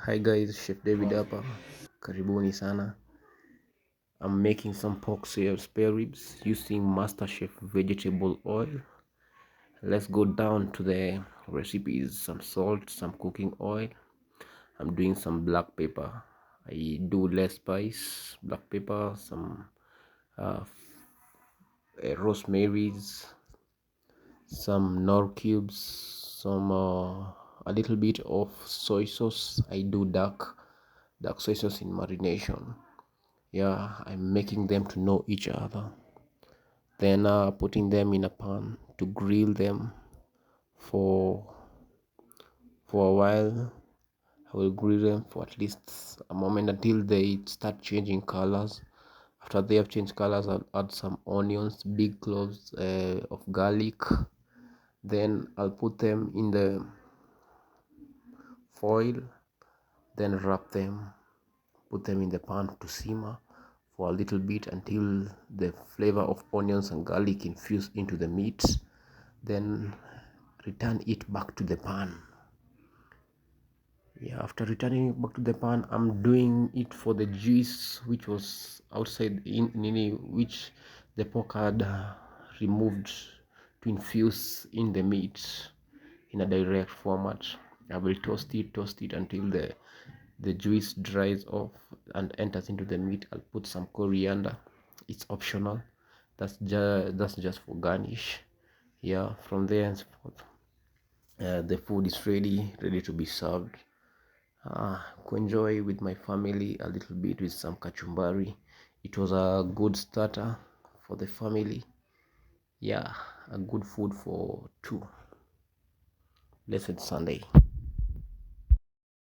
Hi guys, Chef David hapa. Karibuni sana. I'm making some pork spare ribs using MasterChef vegetable oil. Let's go down to the recipes. Some salt, some cooking oil. I'm doing some black pepper. I do less spice. Black pepper, some uh, rosemary's, some nor cubes, some a little bit of soy sauce. I do dark soy sauce in marination. Yeah, I'm making them to know each other, then putting them in a pan to grill them for a while. I will grill them for at least a moment until they start changing colors. After they have changed colors, I'll add some onions, big cloves of garlic. Then I'll put them in the foil, then wrap them, put them in the pan to simmer for a little bit until the flavor of onions and garlic infuse into the meat. Then return it back to the pan. Yeah, after returning it back to the pan, I'm doing it for the juice which was outside which the pork had removed to infuse in the meat in a direct format. I will toast it until the juice dries off and enters into the meat. I'll put some coriander. It's optional. That's just for garnish. Yeah, from there henceforth, the food is ready to be served. To enjoy with my family a little bit with some kachumbari. It was a good starter for the family. Yeah, a good food for two. Blessed Sunday.